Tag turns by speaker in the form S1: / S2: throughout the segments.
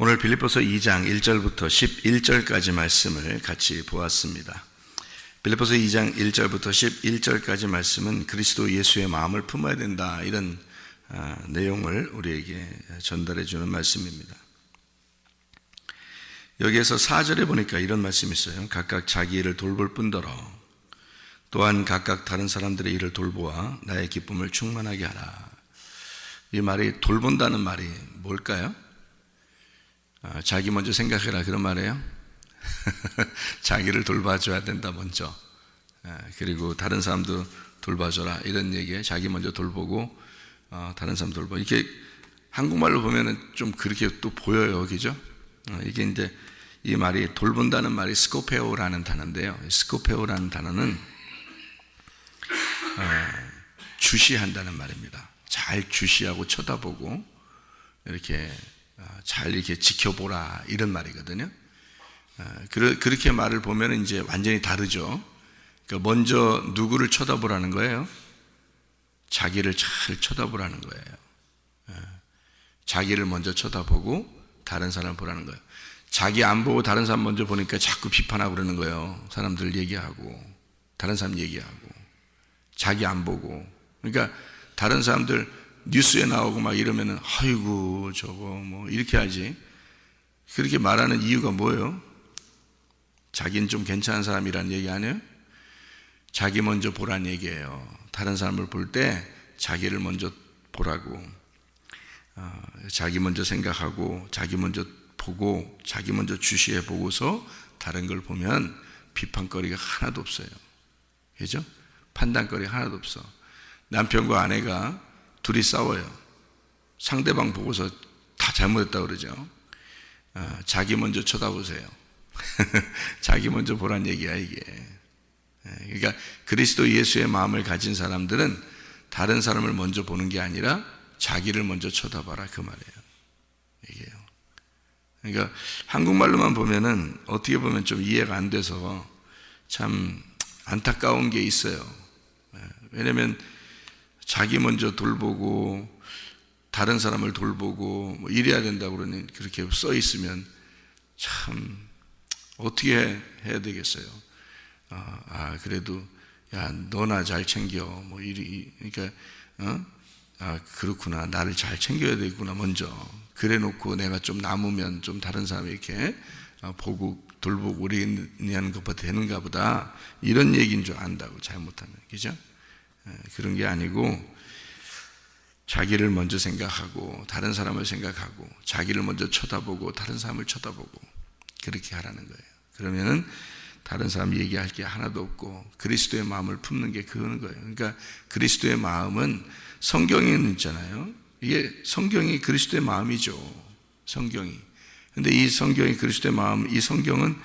S1: 오늘 빌립보서 2장 1절부터 11절까지 말씀을 같이 보았습니다. 빌립보서 2장 1절부터 11절까지 말씀은 그리스도 예수의 마음을 품어야 된다, 이런 내용을 우리에게 전달해 주는 말씀입니다. 여기에서 4절에 보니까 이런 말씀이 있어요. 각각 자기 일을 돌볼 뿐더러 또한 각각 다른 사람들의 일을 돌보아 나의 기쁨을 충만하게 하라. 이 말이 돌본다는 말이 뭘까요? 자기 먼저 생각해라, 그런 말이에요. 자기를 돌봐줘야 된다 먼저. 그리고 다른 사람도 돌봐줘라, 이런 얘기에 자기 먼저 돌보고 다른 사람 돌보고. 이렇게 한국말로 보면은 좀 그렇게 또 보여요, 그죠? 이게 이제 이 말이 돌본다는 말이 스코페오라는 단어인데요. 스코페오라는 단어는 주시한다는 말입니다. 잘 주시하고 쳐다보고 이렇게 잘 이렇게 지켜보라, 이런 말이거든요. 그렇게 말을 보면 이제 완전히 다르죠. 그러니까 먼저 누구를 쳐다보라는 거예요? 자기를 잘 쳐다보라는 거예요. 자기를 먼저 쳐다보고 다른 사람을 보라는 거예요. 자기 안 보고 다른 사람 먼저 보니까 자꾸 비판하고 그러는 거예요. 사람들 얘기하고 다른 사람 얘기하고 자기 안 보고. 그러니까 다른 사람들 뉴스에 나오고 막 이러면은 아이고 저거 뭐 이렇게 하지. 그렇게 말하는 이유가 뭐예요? 자기는 좀 괜찮은 사람이라는 얘기 아니에요? 자기 먼저 보라는 얘기예요. 다른 사람을 볼 때 자기를 먼저 보라고. 자기 먼저 생각하고 자기 먼저 보고 자기 먼저 주시해 보고서 다른 걸 보면 비판거리가 하나도 없어요. 그죠? 판단거리가 하나도 없어. 남편과 아내가 둘이 싸워요. 상대방 보고서 다 잘못했다고 그러죠. 자기 먼저 쳐다보세요. 자기 먼저 보란 얘기야, 이게. 그러니까 그리스도 예수의 마음을 가진 사람들은 다른 사람을 먼저 보는 게 아니라 자기를 먼저 쳐다봐라, 그 말이에요. 이게요. 그러니까 한국말로만 보면은 어떻게 보면 좀 이해가 안 돼서 참 안타까운 게 있어요. 왜냐면 자기 먼저 돌보고 다른 사람을 돌보고 뭐 이래야 된다고 그러니 그렇게 써 있으면 참 어떻게 해야 되겠어요. 그래도 야, 너나 잘 챙겨 뭐 그러니까 그렇구나, 나를 잘 챙겨야 되겠구나 먼저. 그래 놓고 내가 좀 남으면 좀 다른 사람이 이렇게 보고 돌보고 우리냐는 것보다 되는가 보다, 이런 얘기인 줄 안다고, 잘못하면. 그죠? 그런 게 아니고 자기를 먼저 생각하고 다른 사람을 생각하고 자기를 먼저 쳐다보고 다른 사람을 쳐다보고 그렇게 하라는 거예요. 그러면은 다른 사람 얘기할 게 하나도 없고 그리스도의 마음을 품는 게 그거는 거예요. 그러니까 그리스도의 마음은 성경에는 있잖아요. 이게 성경이 그리스도의 마음이죠. 성경이. 근데 이 성경이 그리스도의 마음, 이 성경은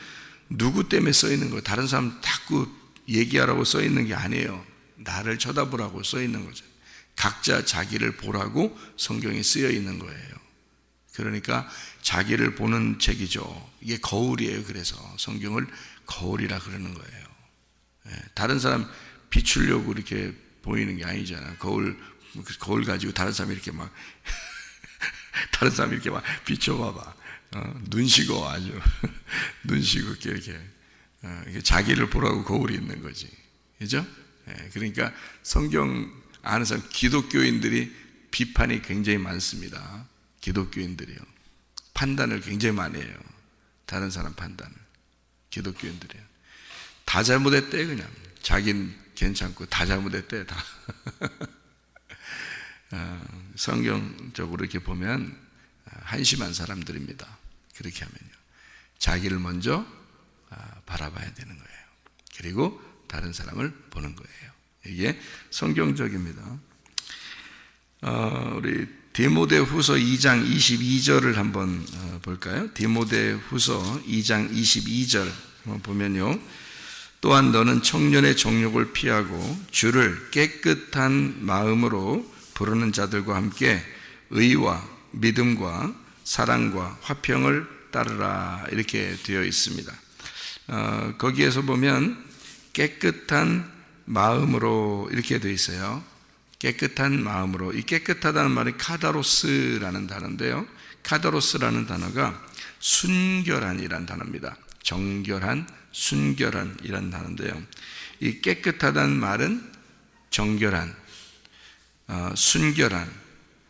S1: 누구 때문에 써 있는 거예요? 다른 사람 자꾸 얘기하라고 써 있는 게 아니에요. 나를 쳐다보라고 써 있는 거죠. 각자 자기를 보라고 성경이 쓰여 있는 거예요. 그러니까 자기를 보는 책이죠. 이게 거울이에요. 그래서 성경을 거울이라 그러는 거예요. 다른 사람 비추려고 이렇게 보이는 게 아니잖아요. 거울 가지고 다른 사람 이렇게 막 다른 사람 이렇게 막 비춰봐봐. 눈 식어, 아주 눈 식어 이렇게 자기를 보라고 거울이 있는 거지. 그죠? 그러니까 성경 아는 사람, 기독교인들이 비판이 굉장히 많습니다. 기독교인들이요. 판단을 굉장히 많이 해요. 다른 사람 판단을. 기독교인들이요. 다 잘못했대, 그냥. 자기는 괜찮고 다 잘못했대, 다. 성경적으로 이렇게 보면 한심한 사람들입니다. 그렇게 하면요. 자기를 먼저 바라봐야 되는 거예요. 그리고 다른 사람을 보는 거예요. 이게 성경적입니다. 우리 디모데후서 2장 22절을 한번 볼까요? 디모데후서 2장 22절 한번 보면요. 또한 너는 청년의 정욕을 피하고 주를 깨끗한 마음으로 부르는 자들과 함께 의와 믿음과 사랑과 화평을 따르라, 이렇게 되어 있습니다. 거기에서 보면 깨끗한 마음으로 이렇게 되어 있어요. 깨끗한 마음으로. 이 깨끗하다는 말이 카다로스라는 단어인데요. 카다로스라는 단어가 순결한이란 단어입니다. 정결한, 순결한이란 단어인데요. 이 깨끗하다는 말은 정결한, 순결한,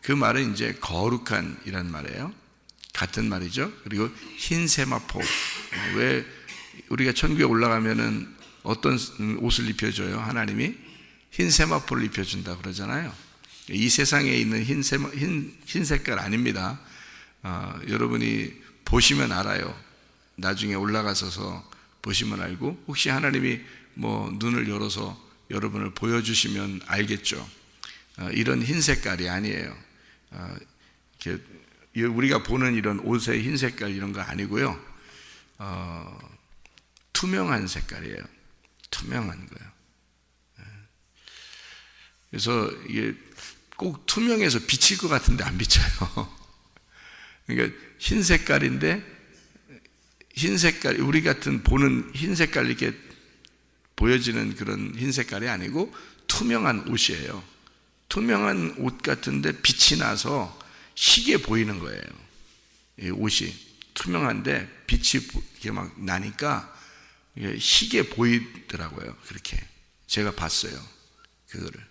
S1: 그 말은 이제 거룩한이란 말이에요. 같은 말이죠. 그리고 흰 세마포. 왜 우리가 천국에 올라가면은 어떤 옷을 입혀줘요? 하나님이 흰 세마포를 입혀준다 그러잖아요. 이 세상에 있는 흰 색깔 아닙니다. 여러분이 보시면 알아요. 나중에 올라가셔서 보시면 알고, 혹시 하나님이 뭐 눈을 열어서 여러분을 보여주시면 알겠죠. 이런 흰 색깔이 아니에요. 우리가 보는 이런 옷의 흰 색깔 이런 거 아니고요. 투명한 색깔이에요. 투명한 거예요. 그래서 이게 꼭 투명해서 비칠 것 같은데 안 비쳐요. 그러니까 흰 색깔인데, 흰 색깔, 우리 같은 보는 흰 색깔 이렇게 보여지는 그런 흰 색깔이 아니고 투명한 옷이에요. 투명한 옷 같은데 빛이 나서 희게 보이는 거예요. 이 옷이 투명한데 빛이 이렇게 막 나니까 희게 보이더라고요. 그렇게 제가 봤어요. 그거를.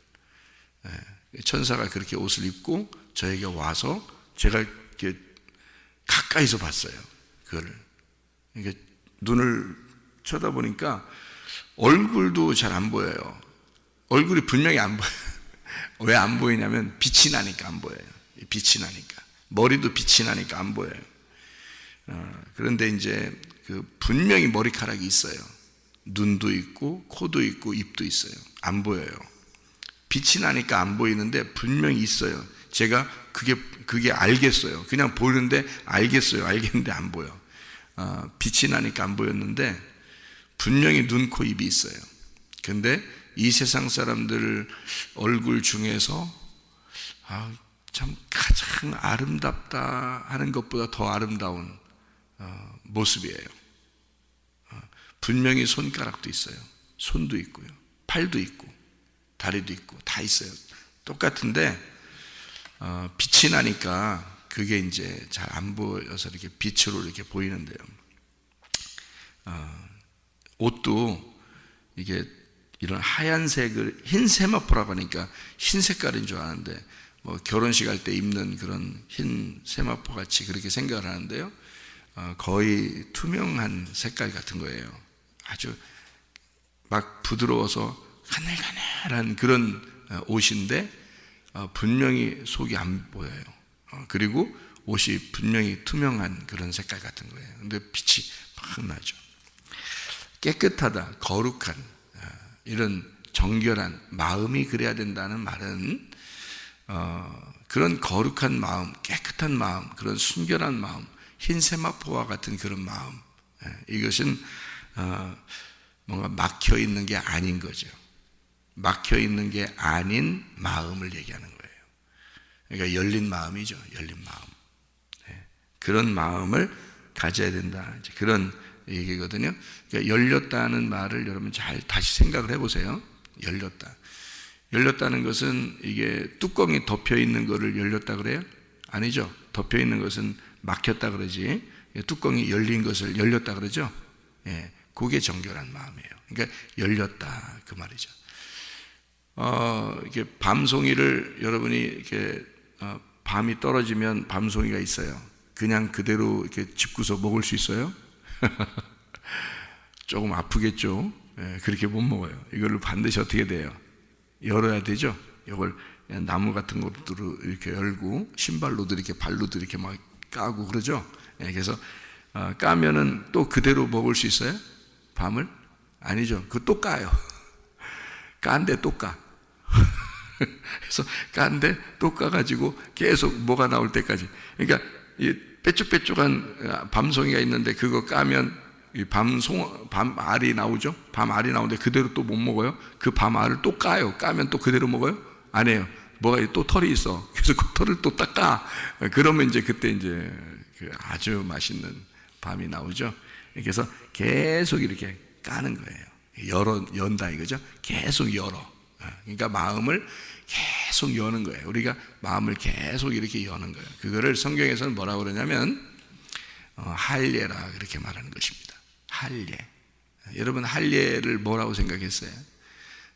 S1: 천사가 그렇게 옷을 입고 저에게 와서 제가 이렇게 가까이서 봤어요. 그거를. 그러니까 눈을 쳐다보니까 얼굴도 잘 안 보여요. 얼굴이 분명히 안 보여요. 왜 안 보이냐면 빛이 나니까 안 보여요. 빛이 나니까. 머리도 빛이 나니까 안 보여요. 그런데 이제 그 분명히 머리카락이 있어요. 눈도 있고 코도 있고 입도 있어요. 안 보여요. 빛이 나니까 안 보이는데 분명히 있어요. 제가 그게 알겠어요. 그냥 보이는데 알겠어요. 알겠는데 안 보여. 빛이 나니까 안 보였는데 분명히 눈, 코, 입이 있어요. 근데 이 세상 사람들 얼굴 중에서 참 가장 아름답다 하는 것보다 더 아름다운 모습이에요. 분명히 손가락도 있어요. 손도 있고요. 팔도 있고 다리도 있고 다 있어요. 똑같은데 빛이 나니까 그게 이제 잘 안 보여서 이렇게 빛으로 이렇게 보이는데요. 옷도 이게 이런 하얀색을 흰 세마포라고 하니까 흰 색깔인 줄 아는데 뭐 결혼식 할 때 입는 그런 흰 세마포 같이 그렇게 생각을 하는데요. 거의 투명한 색깔 같은 거예요. 아주 막 부드러워서 가늘가늘한 그런 옷인데 분명히 속이 안 보여요. 그리고 옷이 분명히 투명한 그런 색깔 같은 거예요. 근데 빛이 막 나죠. 깨끗하다, 거룩한, 이런 정결한 마음이 그래야 된다는 말은 그런 거룩한 마음, 깨끗한 마음, 그런 순결한 마음, 흰 세마포와 같은 그런 마음, 이것은 뭔가 막혀 있는 게 아닌 거죠. 막혀 있는 게 아닌 마음을 얘기하는 거예요. 그러니까 열린 마음이죠. 열린 마음. 그런 마음을 가져야 된다. 그런 얘기거든요. 그러니까 열렸다는 말을 여러분 잘 다시 생각을 해보세요. 열렸다. 열렸다는 것은 이게 뚜껑이 덮여 있는 것을 열렸다 그래요? 아니죠. 덮여 있는 것은 막혔다 그러지. 뚜껑이 열린 것을 열렸다 그러죠. 그게 정결한 마음이에요. 그러니까 열렸다 그 말이죠. 이렇게 밤송이를 여러분이 이렇게 밤이 떨어지면 밤송이가 있어요. 그냥 그대로 이렇게 짚고서 먹을 수 있어요? 조금 아프겠죠. 그렇게 못 먹어요. 이걸로 반드시 어떻게 돼요? 열어야 되죠. 이걸 나무 같은 것으로 이렇게 열고 신발로도 이렇게 발로도 이렇게 막 까고 그러죠. 그래서 까면은 또 그대로 먹을 수 있어요? 밤을? 아니죠. 그거 또 까요. 깐데 또 까. 그래서 깐데 또 까가지고 계속 뭐가 나올 때까지. 그러니까 이 빼쭉빼쭉한 밤송이가 있는데 그거 까면 이 밤알이 나오죠. 밤알이 나오는데 그대로 또 못 먹어요. 그 밤알을 또 까요. 까면 또 그대로 먹어요? 안 해요. 뭐가 또 털이 있어. 그래서 그 털을 또 닦아. 그러면 이제 그때 이제 그 아주 맛있는 밤이 나오죠. 그래서 계속 이렇게 까는 거예요. 연다 이거죠. 계속 열어. 그러니까 마음을 계속 여는 거예요. 우리가 마음을 계속 이렇게 여는 거예요. 그거를 성경에서는 뭐라고 그러냐면 할례라 그렇게 말하는 것입니다. 할례. 여러분 할례를 뭐라고 생각했어요?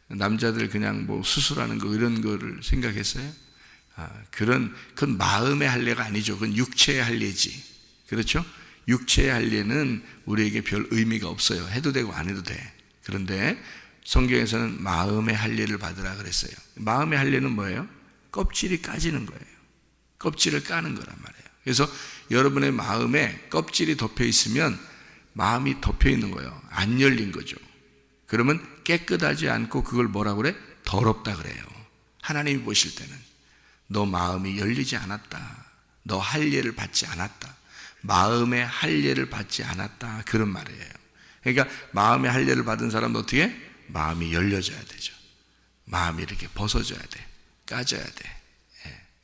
S1: 남자들 그냥 뭐 수술하는 거 이런 거를 생각했어요? 그건 마음의 할례가 아니죠. 그건 육체의 할례지. 그렇죠? 육체의 할례는 우리에게 별 의미가 없어요. 해도 되고 안 해도 돼. 그런데 성경에서는 마음의 할례를 받으라 그랬어요. 마음의 할례는 뭐예요? 껍질이 까지는 거예요. 껍질을 까는 거란 말이에요. 그래서 여러분의 마음에 껍질이 덮여 있으면 마음이 덮여 있는 거예요. 안 열린 거죠. 그러면 깨끗하지 않고 그걸 뭐라고 그래? 더럽다 그래요. 하나님이 보실 때는 너 마음이 열리지 않았다. 너 할례를 받지 않았다. 마음의 할례를 받지 않았다. 그런 말이에요. 그러니까 마음의 할례를 받은 사람은 어떻게 해? 마음이 열려져야 되죠. 마음이 이렇게 벗어져야 돼. 까져야 돼.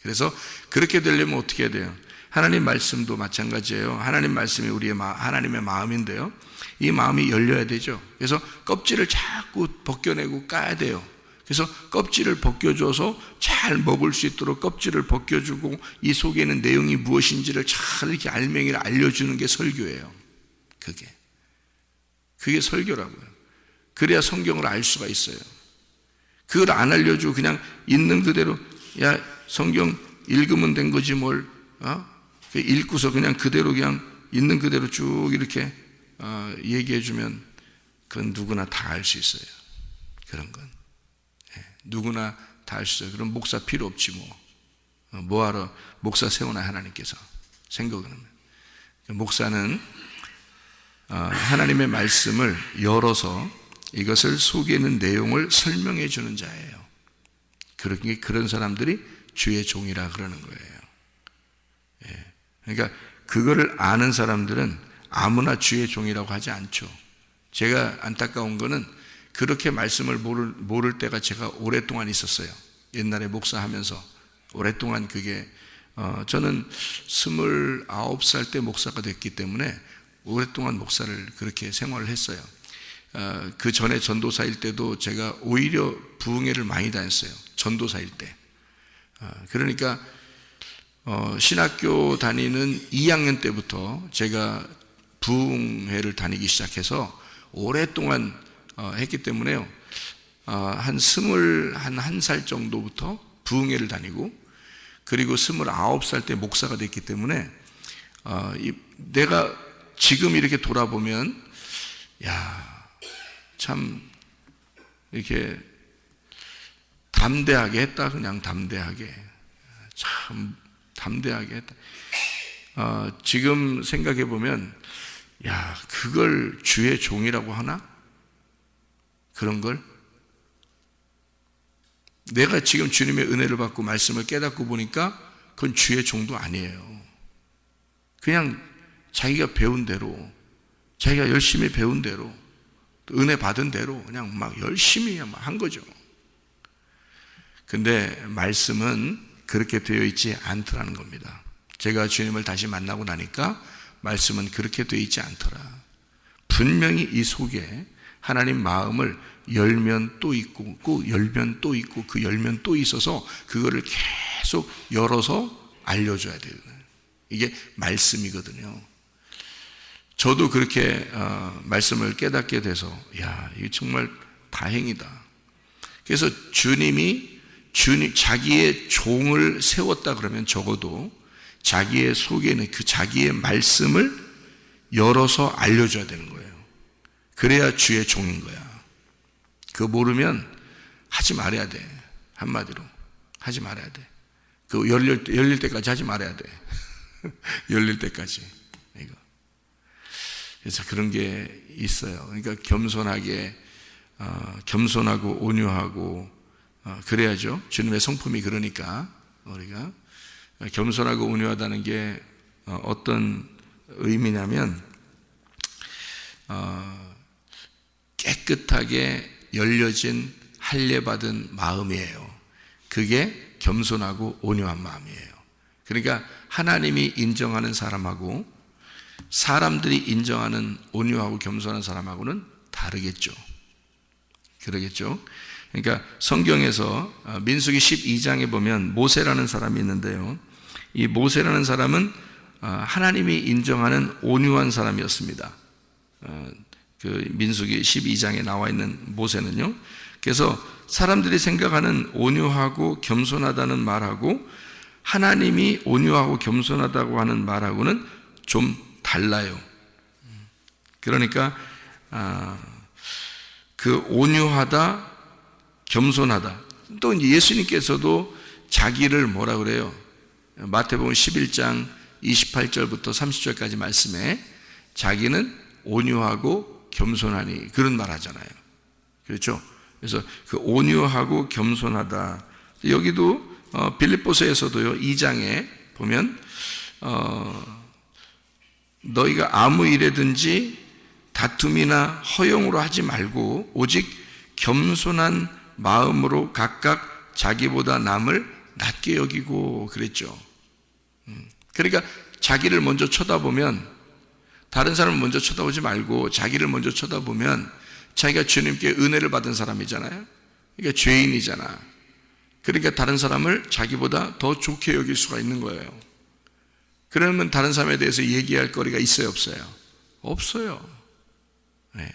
S1: 그래서 그렇게 되려면 어떻게 해야 돼요? 하나님 말씀도 마찬가지예요. 하나님 말씀이 하나님의 마음인데요. 이 마음이 열려야 되죠. 그래서 껍질을 자꾸 벗겨내고 까야 돼요. 그래서 껍질을 벗겨줘서 잘 먹을 수 있도록 껍질을 벗겨주고 이 속에 있는 내용이 무엇인지를 잘 이렇게 알맹이를 알려주는 게 설교예요. 그게 설교라고요. 그래야 성경을 알 수가 있어요. 그걸 안 알려주고 그냥 있는 그대로 야 성경 읽으면 된 거지 뭘 읽고서 그냥 그대로 그냥 있는 그대로 쭉 이렇게 얘기해 주면 그건 누구나 다 알 수 있어요. 그런 건 누구나 다 알 수 있어요. 그럼 목사 필요 없지 뭐하러 목사 세우나 하나님께서 생각을 하면. 목사는 하나님의 말씀을 열어서 이것을 속에 있는 내용을 설명해 주는 자예요. 그런 사람들이 주의 종이라 그러는 거예요. 그러니까 그거를 아는 사람들은 아무나 주의 종이라고 하지 않죠. 제가 안타까운 거는 그렇게 말씀을 모를 때가 제가 오랫동안 있었어요. 옛날에 목사하면서 오랫동안 그게 저는 29살 때 목사가 됐기 때문에 오랫동안 목사를 그렇게 생활을 했어요. 그 전에 전도사일 때도 제가 오히려 부흥회를 많이 다녔어요. 전도사일 때. 그러니까 신학교 다니는 2학년 때부터 제가 부흥회를 다니기 시작해서 오랫동안 했기 때문에요. 한 21살 정도부터 부흥회를 다니고 그리고 29살 때 목사가 됐기 때문에 내가 지금 이렇게 돌아보면 참 이렇게 담대하게 했다. 그냥 담대하게 참 담대하게 했다. 지금 생각해 보면 그걸 주의 종이라고 하나? 그런 걸? 내가 지금 주님의 은혜를 받고 말씀을 깨닫고 보니까 그건 주의 종도 아니에요. 그냥 자기가 배운 대로 자기가 열심히 배운 대로 은혜 받은 대로 그냥 막 열심히 한 거죠. 근데 말씀은 그렇게 되어 있지 않더라는 겁니다. 제가 주님을 다시 만나고 나니까 말씀은 그렇게 되어 있지 않더라. 분명히 이 속에 하나님 마음을 열면 또 있고 그 열면 또 있고 그 열면 또 있어서 그거를 계속 열어서 알려줘야 돼요. 이게 말씀이거든요. 저도 그렇게 말씀을 깨닫게 돼서 이게 정말 다행이다. 그래서 주님이 자기의 종을 세웠다 그러면 적어도 자기의 속에 있는 그 자기의 말씀을 열어서 알려줘야 되는 거예요. 그래야 주의 종인 거야. 그거 모르면 하지 말아야 돼. 한마디로 하지 말아야 돼. 그 열릴 때까지 하지 말아야 돼. 열릴 때까지. 이거. 그래서 그런 게 있어요. 그러니까 겸손하고 온유하고 그래야죠. 주님의 성품이 그러니까 우리가 겸손하고 온유하다는 게 어떤 의미냐면 깨끗하게 열려진 할례받은 마음이에요. 그게 겸손하고 온유한 마음이에요. 그러니까 하나님이 인정하는 사람하고 사람들이 인정하는 온유하고 겸손한 사람하고는 다르겠죠. 그러겠죠. 그러니까 성경에서 민수기 12장에 보면 모세라는 사람이 있는데요. 이 모세라는 사람은 하나님이 인정하는 온유한 사람이었습니다. 그 민수기 12장에 나와 있는 모세는요. 그래서 사람들이 생각하는 온유하고 겸손하다는 말하고 하나님이 온유하고 겸손하다고 하는 말하고는 좀 달라요. 그러니까 그 온유하다, 겸손하다. 또 예수님께서도 자기를 뭐라 그래요? 마태복음 11장 28절부터 30절까지 말씀에 자기는 온유하고 겸손하니 그런 말 하잖아요. 그렇죠? 그래서 그 온유하고 겸손하다. 여기도 빌립보서에서도요 2장에 보면 너희가 아무 일에든지 다툼이나 허용으로 하지 말고 오직 겸손한 마음으로 각각 자기보다 남을 낮게 여기고 그랬죠. 그러니까 자기를 먼저 쳐다보면 다른 사람을 먼저 쳐다보지 말고 자기를 먼저 쳐다보면 자기가 주님께 은혜를 받은 사람이잖아요. 그러니까 죄인이잖아. 그러니까 다른 사람을 자기보다 더 좋게 여길 수가 있는 거예요. 그러면 다른 사람에 대해서 얘기할 거리가 있어요, 없어요? 없어요. 네.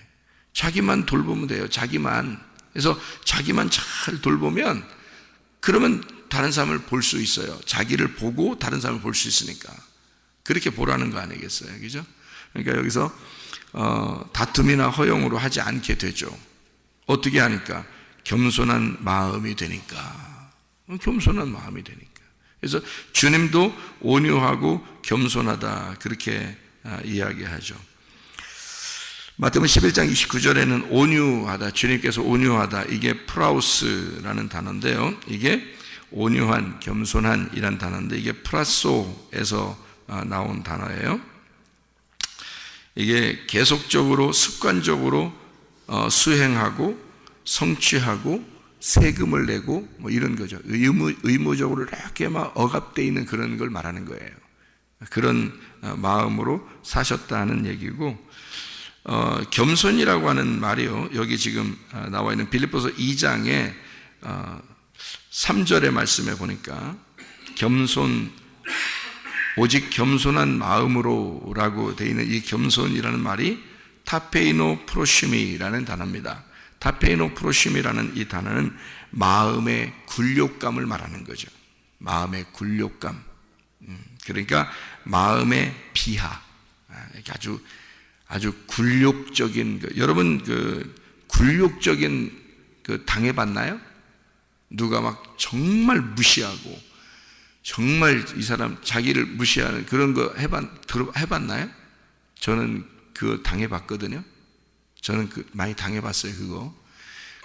S1: 자기만 돌보면 돼요. 자기만. 그래서 자기만 잘 돌보면 그러면 다른 사람을 볼 수 있어요. 자기를 보고 다른 사람을 볼 수 있으니까. 그렇게 보라는 거 아니겠어요? 그죠? 그러니까 여기서 다툼이나 허용으로 하지 않게 되죠. 어떻게 하니까? 겸손한 마음이 되니까. 겸손한 마음이 되니까. 그래서 주님도 온유하고 겸손하다 그렇게 이야기하죠. 마태복음 11장 29절에는 온유하다, 주님께서 온유하다, 이게 프라우스라는 단어인데요. 이게 온유한, 겸손한 이란 단어인데 이게 프라소에서 나온 단어예요. 이게 계속적으로 습관적으로 수행하고 성취하고 세금을 내고 뭐 이런 거죠. 의무적으로 이렇게 막 억압되어 있는 그런 걸 말하는 거예요. 그런 마음으로 사셨다는 얘기고, 겸손이라고 하는 말이요. 여기 지금 나와 있는 빌립보서 2장에 3절의 말씀에 보니까 오직 겸손한 마음으로라고 되어 있는 이 겸손이라는 말이 타페이노 프로시미라는 단어입니다. 타페이노 프로시미라는 이 단어는 마음의 굴욕감을 말하는 거죠. 마음의 굴욕감. 그러니까 마음의 비하. 아주 굴욕적인 여러분 굴욕적인 당해봤나요? 누가 막 정말 무시하고 정말 이 사람 자기를 무시하는 그런 거 해봤나요? 저는 그거 당해봤거든요. 저는 많이 당해봤어요.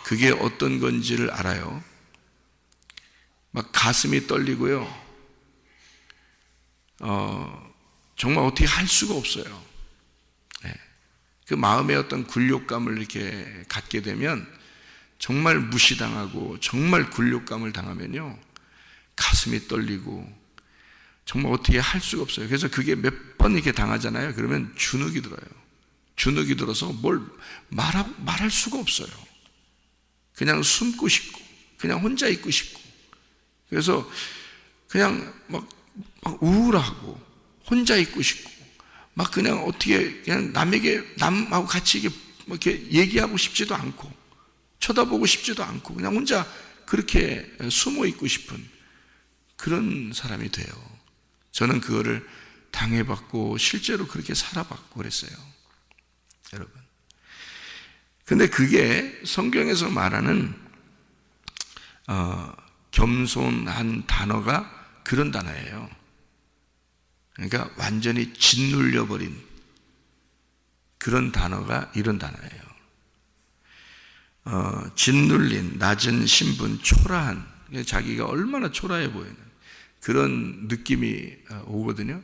S1: 그게 어떤 건지를 알아요. 막 가슴이 떨리고요. 정말 어떻게 할 수가 없어요. 네. 그 마음의 어떤 굴욕감을 이렇게 갖게 되면 정말 무시당하고 정말 굴욕감을 당하면요 가슴이 떨리고 정말 어떻게 할 수가 없어요. 그래서 그게 몇 번 이렇게 당하잖아요. 그러면 주눅이 들어요. 주눅이 들어서 뭘 말할 수가 없어요. 그냥 숨고 싶고 그냥 혼자 있고 싶고 그래서 그냥 막 우울하고 혼자 있고 싶고 막 그냥 어떻게 그냥 남하고 같이 이렇게 얘기하고 싶지도 않고 쳐다보고 싶지도 않고 그냥 혼자 그렇게 숨어 있고 싶은 그런 사람이 돼요. 저는 그거를 당해봤고 실제로 그렇게 살아봤고 그랬어요. 여러분. 근데 그게 성경에서 말하는 겸손한 단어가 그런 단어예요. 그러니까 완전히 짓눌려버린 그런 단어가 이런 단어예요. 짓눌린, 낮은 신분, 초라한, 자기가 얼마나 초라해 보이는 그런 느낌이 오거든요.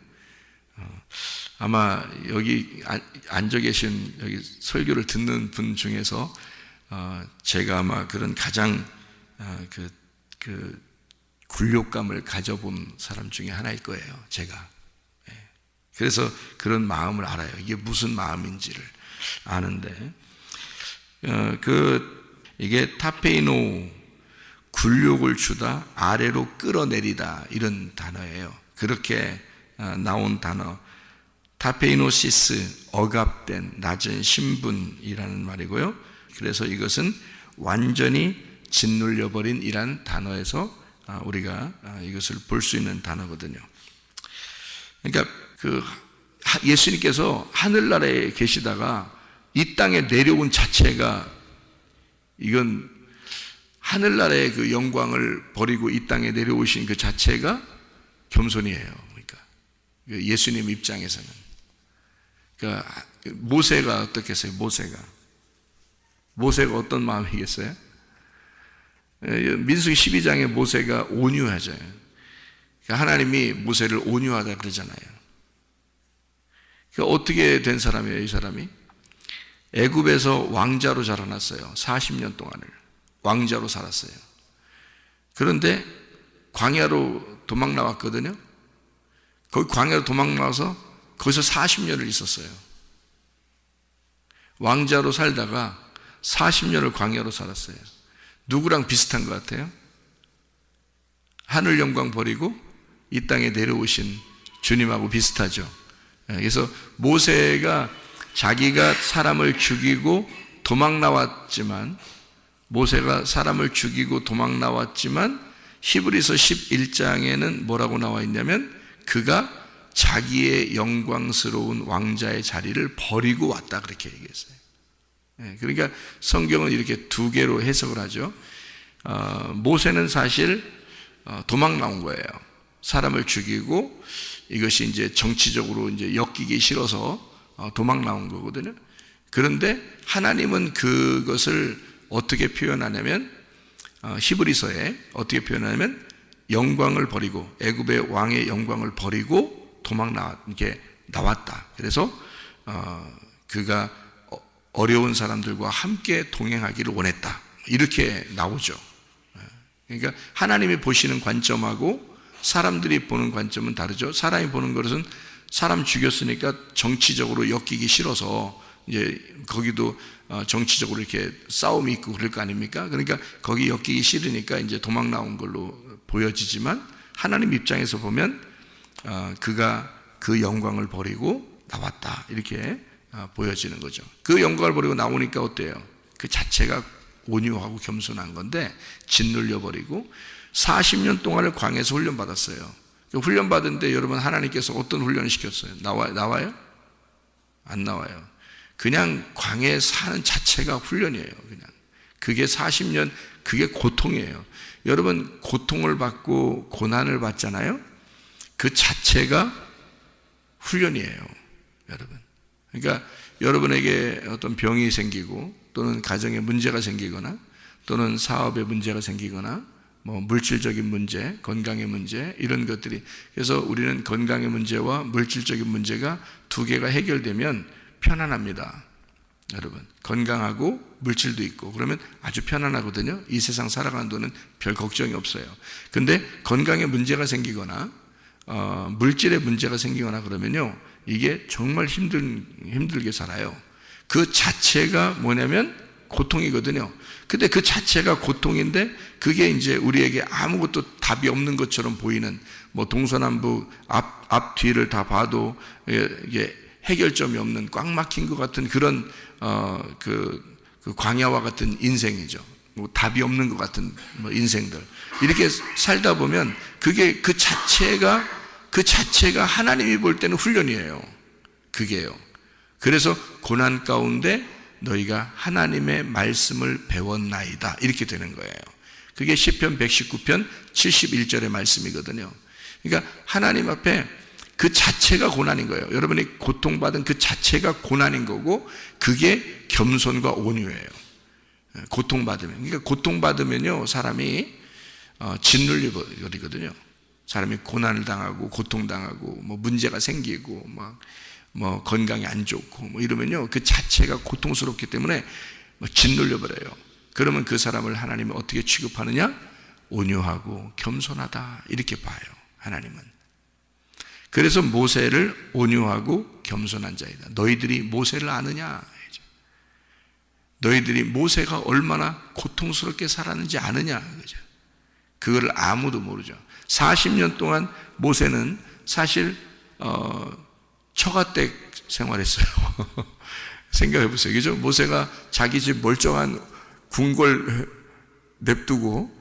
S1: 아마 여기 앉아 계신 여기 설교를 듣는 분 중에서 제가 아마 그런 가장 그 굴욕감을 가져본 사람 중에 하나일 거예요. 제가. 그래서 그런 마음을 알아요. 이게 무슨 마음인지를 아는데 이게 타페이노, 굴욕을 주다, 아래로 끌어내리다, 이런 단어예요. 그렇게 나온 단어. 타페이노시스, 억압된, 낮은 신분이라는 말이고요. 그래서 이것은 완전히 짓눌려버린 이란 단어에서 우리가 이것을 볼 수 있는 단어거든요. 그러니까 예수님께서 하늘나라에 계시다가 이 땅에 내려온 자체가, 이건 하늘나라의 그 영광을 버리고 이 땅에 내려오신 그 자체가 겸손이에요. 그러니까 예수님 입장에서는. 그러니까 모세가 어떻겠어요? 모세가 어떤 마음이겠어요? 민수기 12장에 모세가 온유하죠. 그러니까 하나님이 모세를 온유하다 그러잖아요. 그러니까 어떻게 된 사람이에요, 이 사람이? 애굽에서 왕자로 자라났어요. 40년 동안을 왕자로 살았어요. 그런데 광야로 도망 나왔거든요. 거기 광야로 도망 나와서 거기서 40년을 있었어요. 왕자로 살다가 40년을 광야로 살았어요. 누구랑 비슷한 것 같아요? 하늘 영광 버리고 이 땅에 내려오신 주님하고 비슷하죠. 그래서 모세가 자기가 사람을 죽이고 도망 나왔지만, 히브리서 11장에는 뭐라고 나와 있냐면, 그가 자기의 영광스러운 왕자의 자리를 버리고 왔다, 그렇게 얘기했어요. 그러니까 성경은 이렇게 두 개로 해석을 하죠. 모세는 사실 도망 나온 거예요. 사람을 죽이고 이것이 이제 정치적으로 이제 엮이기 싫어서 도망 나온 거거든요. 그런데 하나님은 그것을 어떻게 표현하냐면, 히브리서에 어떻게 표현하냐면, 영광을 버리고, 애굽의 왕의 영광을 버리고 이렇게 나왔다. 그래서 그가 어려운 사람들과 함께 동행하기를 원했다, 이렇게 나오죠. 그러니까 하나님이 보시는 관점하고 사람들이 보는 관점은 다르죠. 사람이 보는 것은 사람 죽였으니까 정치적으로 엮이기 싫어서 이제 거기도 정치적으로 이렇게 싸움이 있고 그럴 거 아닙니까? 그러니까 거기 엮이기 싫으니까 이제 도망 나온 걸로 보여지지만, 하나님 입장에서 보면 그가 그 영광을 버리고 나왔다, 이렇게 보여지는 거죠. 그 영광을 버리고 나오니까 어때요? 그 자체가 온유하고 겸손한 건데 짓눌려 버리고 40년 동안을 광야에서 훈련받았어요. 훈련받은데 여러분, 하나님께서 어떤 훈련을 시켰어요? 나와요? 안 나와요. 그냥 광야에 사는 자체가 훈련이에요. 그냥 그게 40년, 그게 고통이에요. 여러분, 고통을 받고 고난을 받잖아요. 그 자체가 훈련이에요, 여러분. 그러니까 여러분에게 어떤 병이 생기고, 또는 가정에 문제가 생기거나, 또는 사업에 문제가 생기거나, 뭐 물질적인 문제, 건강의 문제, 이런 것들이, 그래서 우리는 건강의 문제와 물질적인 문제가 두 개가 해결되면 편안합니다. 여러분, 건강하고 물질도 있고 그러면 아주 편안하거든요. 이 세상 살아가는 동안은 별 걱정이 없어요. 근데 건강에 문제가 생기거나 물질에 문제가 생기거나 그러면요, 이게 정말 힘들게 살아요. 그 자체가 뭐냐면 고통이거든요. 근데 그 자체가 고통인데, 그게 이제 우리에게 아무것도 답이 없는 것처럼 보이는, 뭐 동서남북 앞뒤를 다 봐도 이게 해결점이 없는, 꽉 막힌 것 같은 그런 그 광야와 같은 인생이죠. 뭐 답이 없는 것 같은 뭐 인생들, 이렇게 살다 보면 그게 그 자체가 하나님이 볼 때는 훈련이에요. 그게요. 그래서 고난 가운데 너희가 하나님의 말씀을 배웠나이다, 이렇게 되는 거예요. 그게 시편 119편 71절의 말씀이거든요. 그러니까 하나님 앞에 그 자체가 고난인 거예요. 여러분이 고통받은 그 자체가 고난인 거고, 그게 겸손과 온유예요. 고통받으면. 그러니까 고통받으면요, 사람이 짓눌려 버리거든요. 사람이 고난을 당하고 고통당하고 뭐 문제가 생기고 뭐 건강이 안 좋고 뭐 이러면요, 그 자체가 고통스럽기 때문에 짓눌려 버려요. 그러면 그 사람을 하나님이 어떻게 취급하느냐? 온유하고 겸손하다, 이렇게 봐요, 하나님은. 그래서 모세를 온유하고 겸손한 자이다. 너희들이 모세를 아느냐? 너희들이 모세가 얼마나 고통스럽게 살았는지 아느냐 그죠? 그거를 아무도 모르죠. 40년 동안 모세는 사실 처가댁 생활했어요. 생각해 보세요. 그죠? 모세가 자기 집 멀쩡한 궁궐 냅두고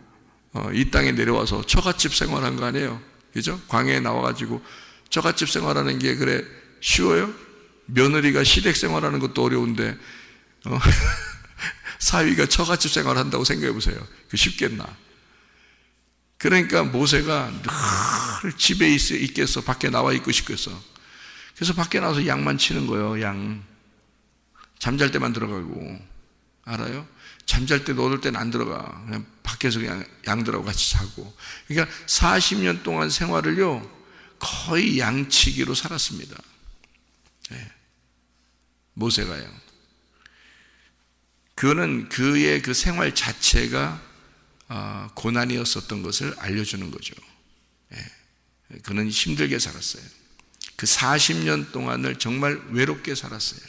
S1: 이 땅에 내려와서 처갓집 생활한 거 아니에요? 그죠? 광야에 나와가지고 처갓집 생활하는 게 그래 쉬워요? 며느리가 시댁 생활하는 것도 어려운데 사위가 처갓집 생활한다고 생각해 보세요. 그 쉽겠나? 그러니까 모세가 늘 집에 있겠어? 밖에 나와 있고 싶겠어? 그래서 밖에 나와서 양만 치는 거예요. 양. 잠잘 때만 들어가고. 알아요? 잠잘 때 넣을 때는 안 들어가. 그냥 밖에서 그냥 양들하고 같이 자고. 그러니까 40년 동안 생활을요 거의 양치기로 살았습니다. 네. 모세가요. 그거는 그의 그 생활 자체가 고난이었었던 것을 알려주는 거죠. 네. 그는 힘들게 살았어요. 그 40년 동안을 정말 외롭게 살았어요.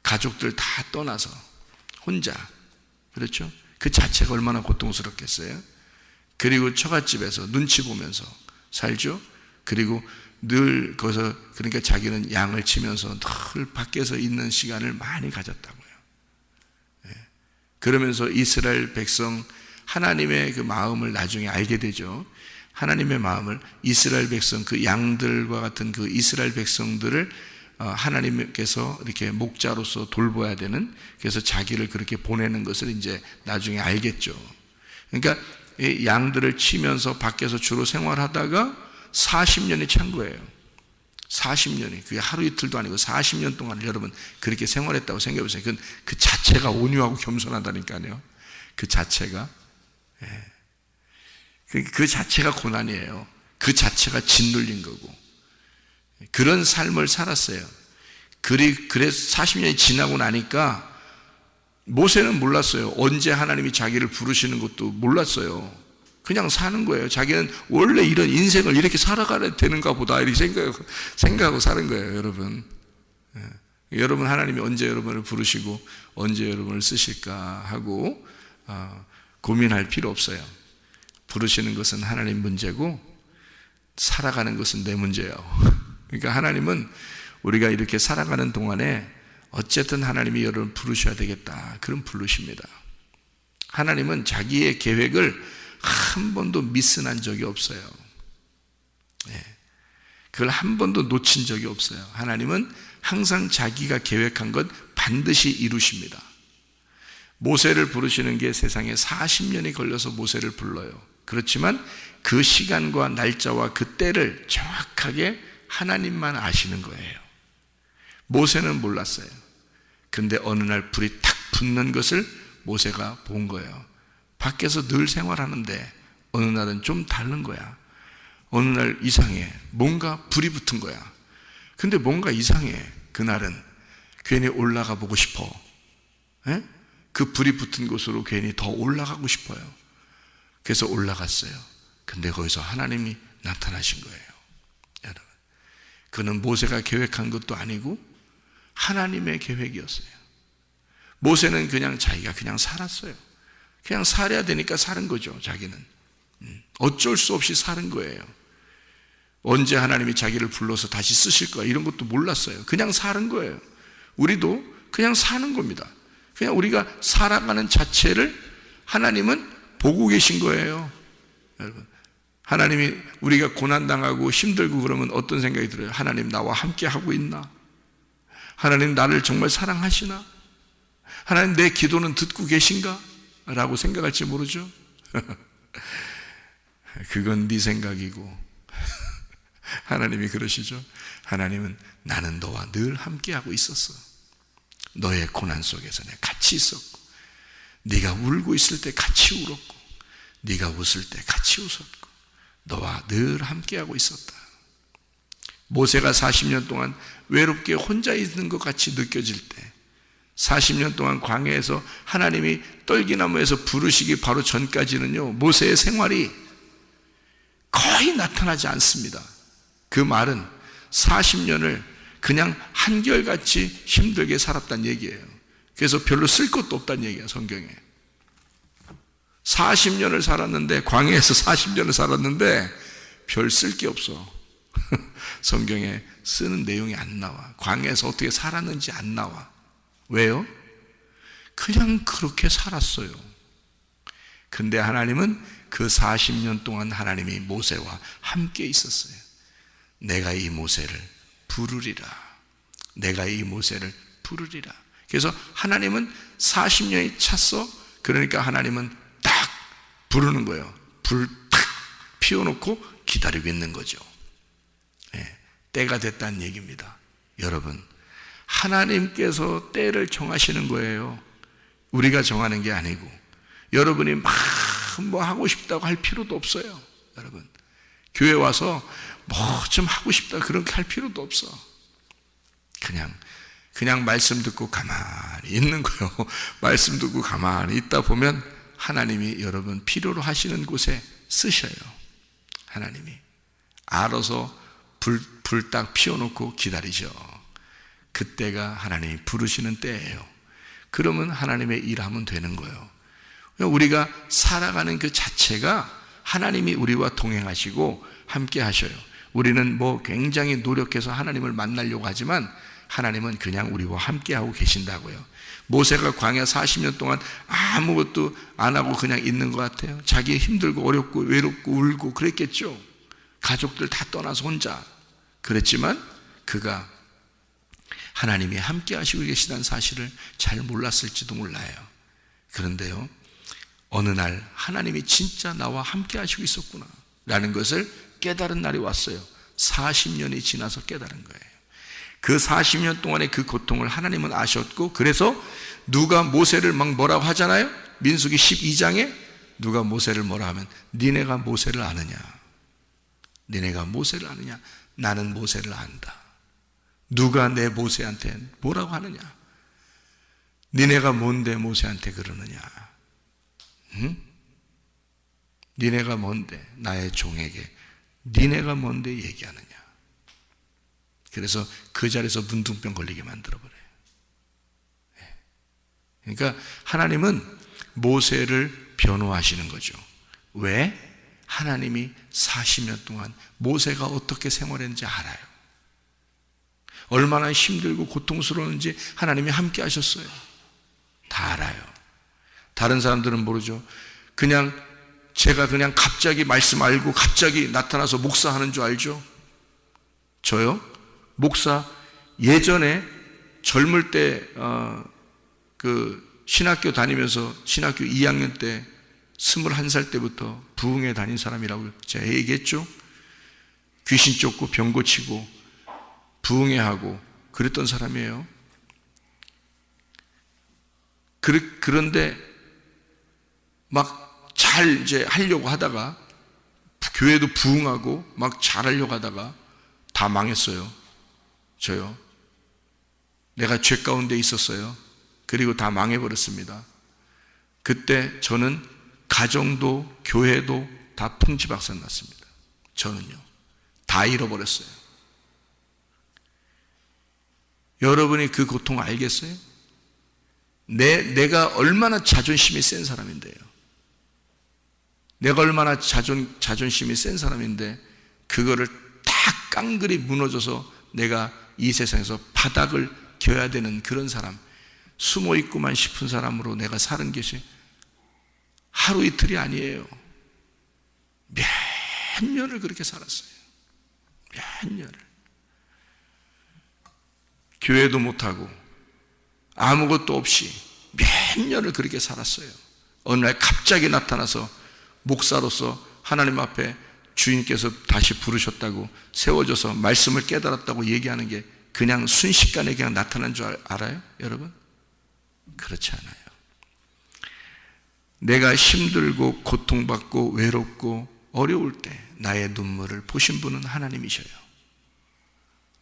S1: 가족들 다 떠나서 혼자. 그렇죠? 그 자체가 얼마나 고통스럽겠어요? 그리고 처갓집에서 눈치 보면서 살죠? 그리고 늘 거기서 그러니까 자기는 양을 치면서 늘 밖에서 있는 시간을 많이 가졌다고요. 예. 그러면서 이스라엘 백성 하나님의 그 마음을 나중에 알게 되죠. 하나님의 마음을 이스라엘 백성 그 양들과 같은 그 이스라엘 백성들을 하나님께서 이렇게 목자로서 돌봐야 되는 그래서 자기를 그렇게 보내는 것을 이제 나중에 알겠죠. 그러니까 이 양들을 치면서 밖에서 주로 생활하다가 40년이 찬 거예요. 40년이 그게 하루 이틀도 아니고 40년 동안 여러분 그렇게 생활했다고 생각해 보세요. 그 자체가 온유하고 겸손하다니까요. 그 자체가 그 자체가 고난이에요. 그 자체가 짓눌린 거고 그런 삶을 살았어요. 그래서 40년이 지나고 나니까 모세는 몰랐어요. 언제 하나님이 자기를 부르시는 것도 몰랐어요. 그냥 사는 거예요. 자기는 원래 이런 인생을 이렇게 살아가야 되는가 보다 이렇게 생각하고 사는 거예요. 여러분. 여러분 하나님이 언제 여러분을 부르시고 언제 여러분을 쓰실까 하고 고민할 필요 없어요. 부르시는 것은 하나님 문제고 살아가는 것은 내 문제예요. 그러니까 하나님은 우리가 이렇게 살아가는 동안에 어쨌든 하나님이 여러분을 부르셔야 되겠다. 그럼 부르십니다. 하나님은 자기의 계획을 한 번도 미스난 적이 없어요. 그걸 한 번도 놓친 적이 없어요. 하나님은 항상 자기가 계획한 것 반드시 이루십니다. 모세를 부르시는 게 세상에 40년이 걸려서 모세를 불러요. 그렇지만 그 시간과 날짜와 그 때를 정확하게 하나님만 아시는 거예요. 모세는 몰랐어요. 그런데 어느 날 불이 탁 붙는 것을 모세가 본 거예요. 밖에서 늘 생활하는데 어느 날은 좀 다른 거야. 어느 날 이상해. 뭔가 불이 붙은 거야. 근데 뭔가 이상해. 그날은 괜히 올라가 보고 싶어. 그 불이 붙은 곳으로 괜히 더 올라가고 싶어요. 그래서 올라갔어요. 근데 거기서 하나님이 나타나신 거예요. 여러분, 그는 모세가 계획한 것도 아니고 하나님의 계획이었어요. 모세는 그냥 자기가 그냥 살았어요. 그냥 살아야 되니까 사는 거죠. 자기는 어쩔 수 없이 사는 거예요. 언제 하나님이 자기를 불러서 다시 쓰실 거야 이런 것도 몰랐어요. 그냥 사는 거예요. 우리도 그냥 사는 겁니다. 그냥 우리가 살아가는 자체를 하나님은 보고 계신 거예요. 여러분, 하나님이 우리가 고난당하고 힘들고 그러면 어떤 생각이 들어요? 하나님 나와 함께 하고 있나? 하나님 나를 정말 사랑하시나? 하나님 내 기도는 듣고 계신가? 라고 생각할지 모르죠. 그건 네 생각이고 하나님이 그러시죠. 하나님은 나는 너와 늘 함께하고 있었어. 너의 고난 속에서 내가 같이 있었고 네가 울고 있을 때 같이 울었고 네가 웃을 때 같이 웃었고 너와 늘 함께하고 있었다. 모세가 40년 동안 외롭게 혼자 있는 것 같이 느껴질 때 40년 동안 광야에서 하나님이 떨기나무에서 부르시기 바로 전까지는요 모세의 생활이 거의 나타나지 않습니다. 그 말은 40년을 그냥 한결같이 힘들게 살았다는 얘기예요. 그래서 별로 쓸 것도 없다는 얘기야, 성경에. 40년을 살았는데, 광야에서 40년을 살았는데 별 쓸 게 없어. 성경에 쓰는 내용이 안 나와. 광야에서 어떻게 살았는지 안 나와. 왜요? 그냥 그렇게 살았어요. 근데 하나님은 그 40년 동안 하나님이 모세와 함께 있었어요. 내가 이 모세를 부르리라. 내가 이 모세를 부르리라. 그래서 하나님은 40년이 찼어. 그러니까 하나님은 딱 부르는 거예요. 불 탁 피워놓고 기다리고 있는 거죠. 네, 때가 됐다는 얘기입니다. 여러분, 하나님께서 때를 정하시는 거예요. 우리가 정하는 게 아니고. 여러분이 막 뭐 하고 싶다고 할 필요도 없어요. 여러분, 교회 와서 뭐 좀 하고 싶다 그렇게 할 필요도 없어. 그냥 말씀 듣고 가만히 있는 거예요. 말씀 듣고 가만히 있다 보면 하나님이 여러분 필요로 하시는 곳에 쓰셔요. 하나님이 알아서 불 딱 피워놓고 기다리죠. 그때가 하나님이 부르시는 때예요. 그러면 하나님의 일하면 되는 거예요. 우리가 살아가는 그 자체가 하나님이 우리와 동행하시고 함께 하셔요. 우리는 뭐 굉장히 노력해서 하나님을 만나려고 하지만 하나님은 그냥 우리와 함께하고 계신다고요. 모세가 광야 40년 동안 아무것도 안 하고 그냥 있는 것 같아요. 자기 힘들고 어렵고 외롭고 울고 그랬겠죠. 가족들 다 떠나서 혼자 그랬지만 그가 하나님이 함께 하시고 계시다는 사실을 잘 몰랐을지도 몰라요. 그런데요, 어느 날 하나님이 진짜 나와 함께 하시고 있었구나 라는 것을 깨달은 날이 왔어요. 40년이 지나서 깨달은 거예요. 그 40년 동안의 그 고통을 하나님은 아셨고, 그래서 누가 모세를 막 뭐라고 하잖아요. 민수기 12장에 누가 모세를 뭐라 하면 니네가 모세를 아느냐, 니네가 모세를 아느냐, 나는 모세를 안다. 누가 내 모세한테 뭐라고 하느냐, 니네가 뭔데 모세한테 그러느냐, 응? 니네가 뭔데 나의 종에게 니네가 뭔데 얘기하느냐. 그래서 그 자리에서 문둥병 걸리게 만들어버려요. 그러니까 하나님은 모세를 변호하시는 거죠. 왜? 하나님이 40년 동안 모세가 어떻게 생활했는지 알아요. 얼마나 힘들고 고통스러웠는지 하나님이 함께 하셨어요. 다 알아요. 다른 사람들은 모르죠. 제가 그냥 갑자기 말씀 알고 갑자기 나타나서 목사하는 줄 알죠? 저요? 목사 예전에 젊을 때 신학교 다니면서 신학교 2학년 때 21살 때부터 부흥회 다닌 사람이라고 제가 얘기했죠. 귀신 쫓고 병 고치고 부흥회 하고 그랬던 사람이에요. 그런데 막 잘 이제 하려고 하다가 교회도 부흥하고 막 잘하려고 하다가 다 망했어요. 저요. 내가 죄 가운데 있었어요. 그리고 다 망해버렸습니다. 그때 저는 가정도 교회도 다 풍지박산 났습니다. 저는요. 다 잃어버렸어요. 여러분이 그 고통 알겠어요? 내가 얼마나 자존심이 센 사람인데요. 내가 얼마나 자존심이 센 사람인데 그거를 딱 깡그리 무너져서 내가 이 세상에서 바닥을 겨야 되는 그런 사람, 숨어 있고만 싶은 사람으로 내가 사는 것이 하루 이틀이 아니에요. 몇 년을 그렇게 살았어요. 몇 년을. 교회도 못하고 아무것도 없이 몇 년을 그렇게 살았어요. 어느 날 갑자기 나타나서 목사로서 하나님 앞에 주인께서 다시 부르셨다고 세워져서 말씀을 깨달았다고 얘기하는 게 그냥 순식간에 그냥 나타난 줄 알아요? 여러분? 그렇지 않아요. 내가 힘들고 고통받고 외롭고 어려울 때 나의 눈물을 보신 분은 하나님이셔요.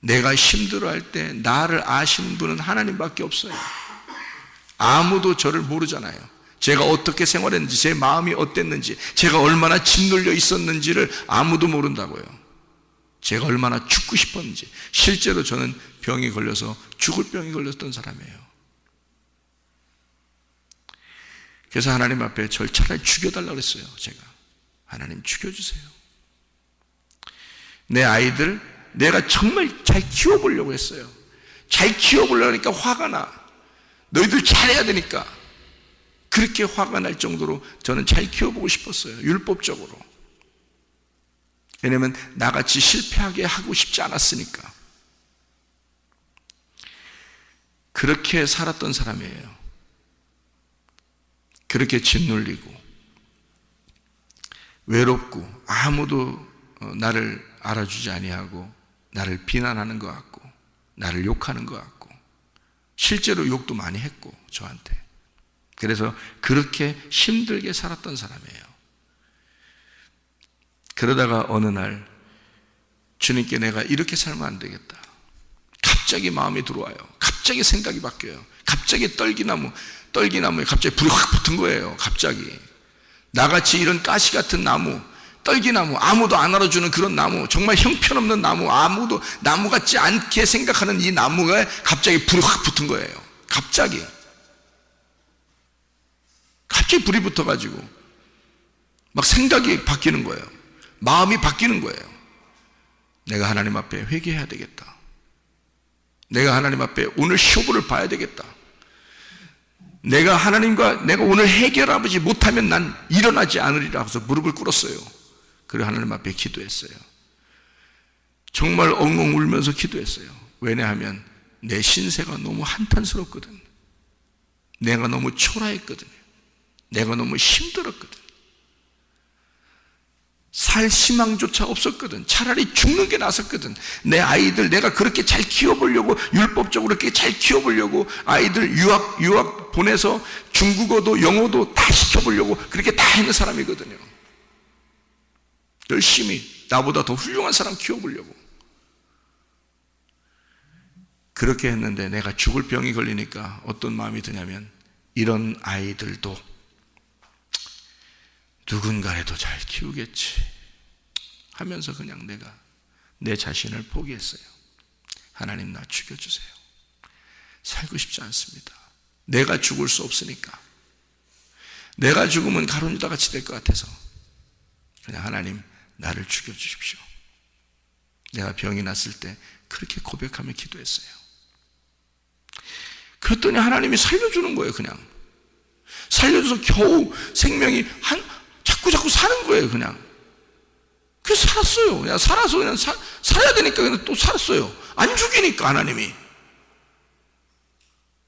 S1: 내가 힘들어할 때 나를 아시는 분은 하나님밖에 없어요. 아무도 저를 모르잖아요. 제가 어떻게 생활했는지, 제 마음이 어땠는지, 제가 얼마나 짓눌려 있었는지를 아무도 모른다고요. 제가 얼마나 죽고 싶었는지. 실제로 저는 병이 걸려서 죽을 병이 걸렸던 사람이에요. 그래서 하나님 앞에 저를 차라리 죽여달라고 그랬어요. 제가 하나님 죽여주세요. 내 아이들 내가 정말 잘 키워보려고 했어요. 잘 키워보려고 하니까 화가 나. 너희들 잘해야 되니까. 그렇게 화가 날 정도로 저는 잘 키워보고 싶었어요. 율법적으로. 왜냐하면 나같이 실패하게 하고 싶지 않았으니까. 그렇게 살았던 사람이에요. 그렇게 짓눌리고 외롭고 아무도 나를 알아주지 아니하고 나를 비난하는 것 같고 나를 욕하는 것 같고 실제로 욕도 많이 했고 저한테. 그래서 그렇게 힘들게 살았던 사람이에요. 그러다가 어느 날 주님께 내가 이렇게 살면 안 되겠다. 갑자기 마음이 들어와요. 갑자기 생각이 바뀌어요. 갑자기 떨기나무에 갑자기 불이 확 붙은 거예요. 갑자기 나같이 이런 가시 같은 나무, 떨기나무, 아무도 안 알아주는 그런 나무, 정말 형편없는 나무, 아무도 나무 같지 않게 생각하는 이 나무가 갑자기 불이 확 붙은 거예요. 갑자기 불이 붙어가지고 막 생각이 바뀌는 거예요. 마음이 바뀌는 거예요. 내가 하나님 앞에 회개해야 되겠다. 내가 하나님 앞에 오늘 시험을 봐야 되겠다. 내가 하나님과 내가 오늘 해결하지 못하면 난 일어나지 않으리라 해서 무릎을 꿇었어요. 그리고 하나님 앞에 기도했어요. 정말 엉엉 울면서 기도했어요. 왜냐하면 내 신세가 너무 한탄스럽거든. 내가 너무 초라했거든. 내가 너무 힘들었거든. 살 희망조차 없었거든. 차라리 죽는 게 나았거든. 내 아이들 내가 그렇게 잘 키워보려고, 율법적으로 그렇게 잘 키워보려고 아이들 유학 보내서 중국어도 영어도 다 시켜보려고 그렇게 다 했는 사람이거든요. 열심히 나보다 더 훌륭한 사람 키워보려고 그렇게 했는데 내가 죽을 병이 걸리니까 어떤 마음이 드냐면 이런 아이들도 누군가라도 잘 키우겠지 하면서 그냥 내가 내 자신을 포기했어요. 하나님 나 죽여주세요. 살고 싶지 않습니다. 내가 죽을 수 없으니까. 내가 죽으면 가룟유다 같이 될 것 같아서 그냥 하나님 나를 죽여주십시오. 내가 병이 났을 때 그렇게 고백하며 기도했어요. 그랬더니 하나님이 살려주는 거예요. 그냥 살려줘서 겨우 생명이 자꾸 사는 거예요. 그냥 그래서 살았어요. 그냥 살아서 그냥 살아야 되니까 그냥 또 살았어요. 안 죽이니까 하나님이.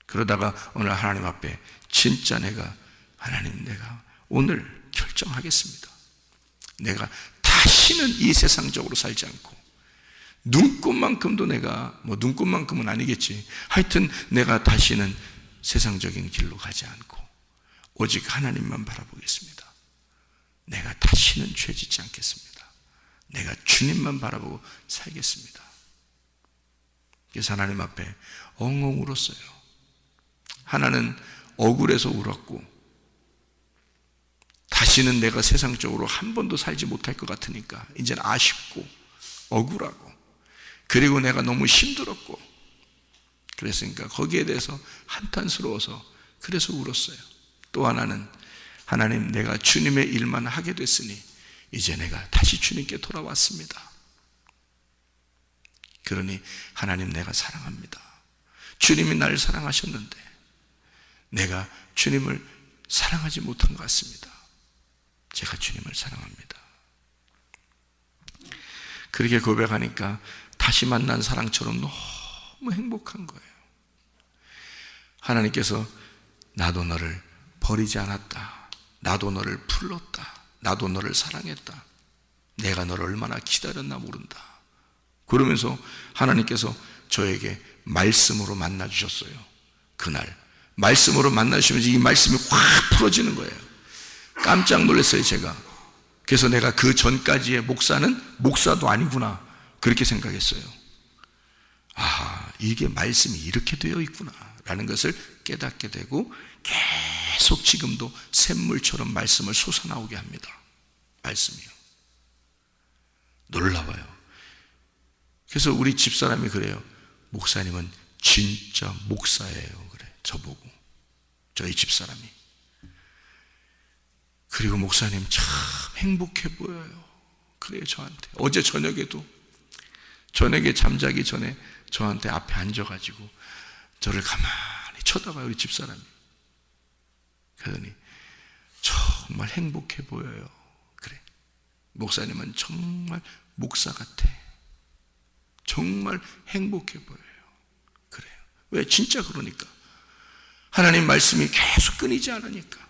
S1: 그러다가 오늘 하나님 앞에 진짜 하나님 내가 오늘 결정하겠습니다. 내가 다시는 이 세상적으로 살지 않고 눈꽃만큼도 내가 눈꽃만큼은 아니겠지. 하여튼 내가 다시는 세상적인 길로 가지 않고 오직 하나님만 바라보겠습니다. 내가 다시는 죄 짓지 않겠습니다. 내가 주님만 바라보고 살겠습니다. 그래서 하나님 앞에 엉엉 울었어요. 하나는 억울해서 울었고 다시는 내가 세상적으로 한 번도 살지 못할 것 같으니까 이제는 아쉽고 억울하고 그리고 내가 너무 힘들었고 그랬으니까 거기에 대해서 한탄스러워서 그래서 울었어요. 또 하나는 하나님 내가 주님의 일만 하게 됐으니 이제 내가 다시 주님께 돌아왔습니다. 그러니 하나님 내가 사랑합니다. 주님이 나를 사랑하셨는데 내가 주님을 사랑하지 못한 것 같습니다. 제가 주님을 사랑합니다. 그렇게 고백하니까 다시 만난 사랑처럼 너무 행복한 거예요. 하나님께서 나도 너를 버리지 않았다. 나도 너를 불렀다. 나도 너를 사랑했다. 내가 너를 얼마나 기다렸나 모른다. 그러면서 하나님께서 저에게 말씀으로 만나주셨어요. 그날 말씀으로 만나주시면서 이 말씀이 확 풀어지는 거예요. 깜짝 놀랐어요 제가. 그래서 내가 그 전까지의 목사는 목사도 아니구나 그렇게 생각했어요. 아, 이게 말씀이 이렇게 되어 있구나 라는 것을 깨닫게 되고 계속 지금도 샘물처럼 말씀을 솟아나오게 합니다. 말씀이요. 놀라워요. 그래서 우리 집사람이 그래요. 목사님은 진짜 목사예요. 그래. 저보고. 저희 집사람이. 그리고 목사님 참 행복해 보여요. 그래요, 저한테. 어제 저녁에 잠자기 전에 저한테 앞에 앉아가지고 저를 가만히 쳐다봐요, 우리 집사람이. 그러더니 정말 행복해 보여요. 그래, 목사님은 정말 목사 같아. 정말 행복해 보여요. 그래요. 왜? 진짜 그러니까. 하나님 말씀이 계속 끊이지 않으니까.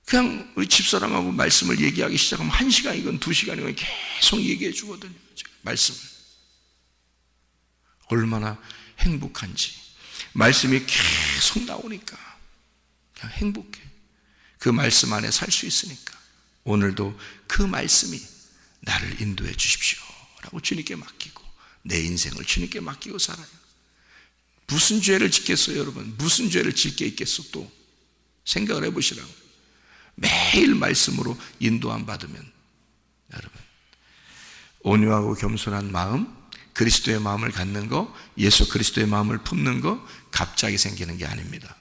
S1: 그냥 우리 집사람하고 말씀을 얘기하기 시작하면 1시간이건 2시간이건 계속 얘기해 주거든요. 말씀을. 얼마나 행복한지. 말씀이 계속 나오니까 그냥 행복해. 그 말씀 안에 살 수 있으니까. 오늘도 그 말씀이 나를 인도해 주십시오 라고 주님께 맡기고, 내 인생을 주님께 맡기고 살아요. 무슨 죄를 짓겠어요, 여러분? 무슨 죄를 짓게 있겠어? 또 생각을 해보시라고. 매일 말씀으로 인도함 받으면, 여러분, 온유하고 겸손한 마음, 그리스도의 마음을 갖는 거, 예수 그리스도의 마음을 품는 거 갑자기 생기는 게 아닙니다.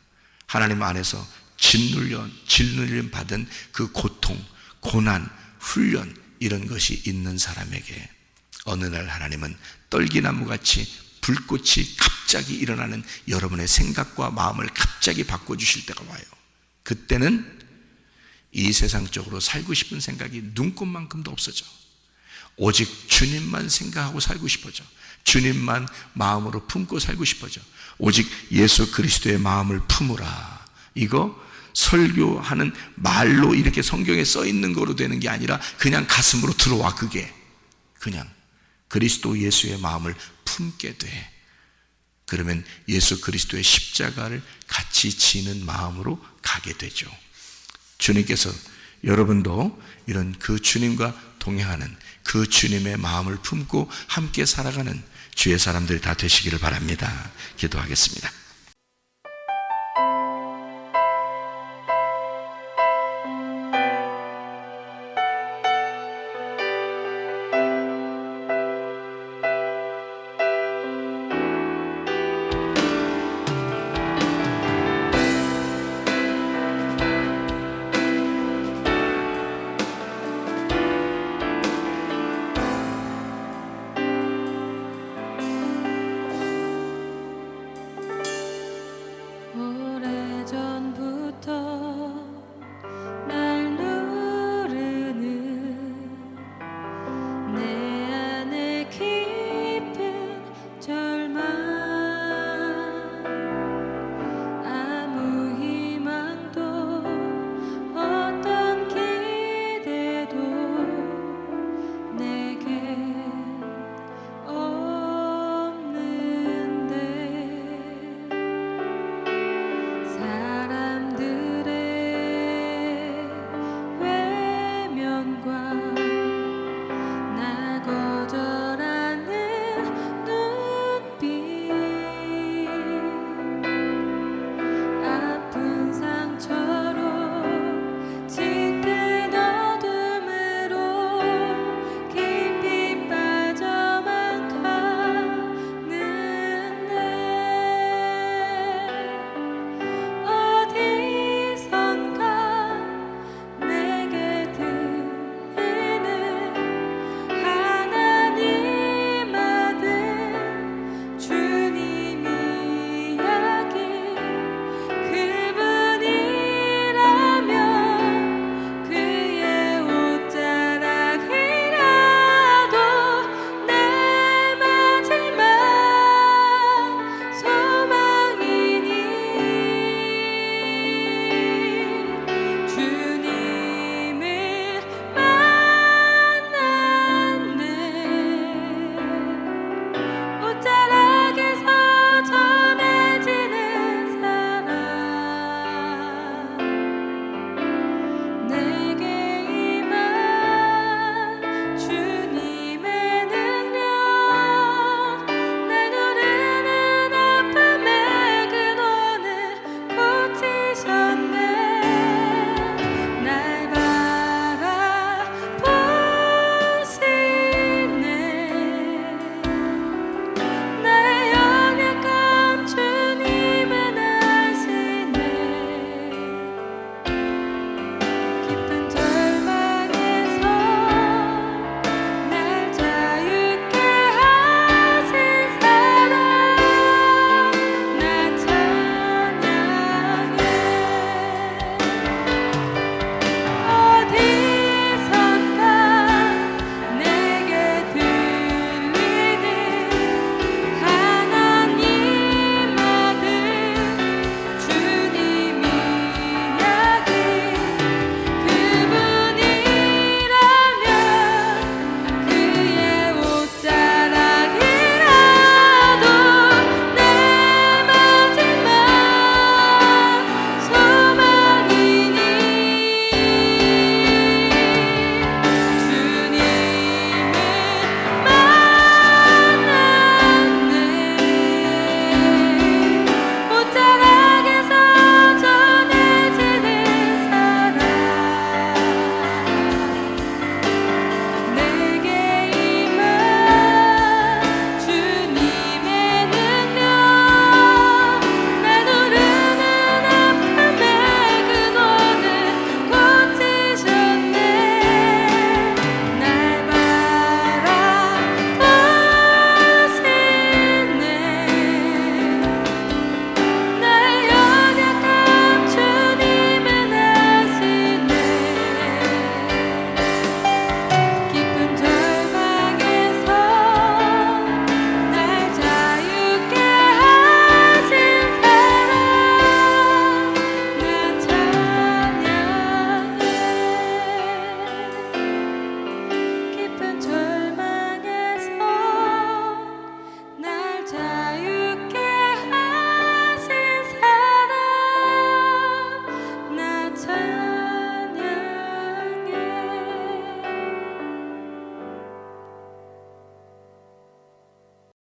S1: 하나님 안에서 짓눌림 받은 그 고통, 고난, 훈련, 이런 것이 있는 사람에게 어느 날 하나님은 떨기나무같이 불꽃이 갑자기 일어나는 여러분의 생각과 마음을 갑자기 바꿔주실 때가 와요. 그때는 이 세상적으로 살고 싶은 생각이 눈꽃만큼도 없어져. 오직 주님만 생각하고 살고 싶어져. 주님만 마음으로 품고 살고 싶어져. 오직 예수 그리스도의 마음을 품으라. 이거 설교하는 말로 이렇게 성경에 써 있는 거로 되는 게 아니라 그냥 가슴으로 들어와. 그게 그냥 그리스도 예수의 마음을 품게 돼. 그러면 예수 그리스도의 십자가를 같이 지는 마음으로 가게 되죠. 주님께서 여러분도 이런 그 주님과 동행하는 그 주님의 마음을 품고 함께 살아가는 주의 사람들이 다 되시기를 바랍니다. 기도하겠습니다.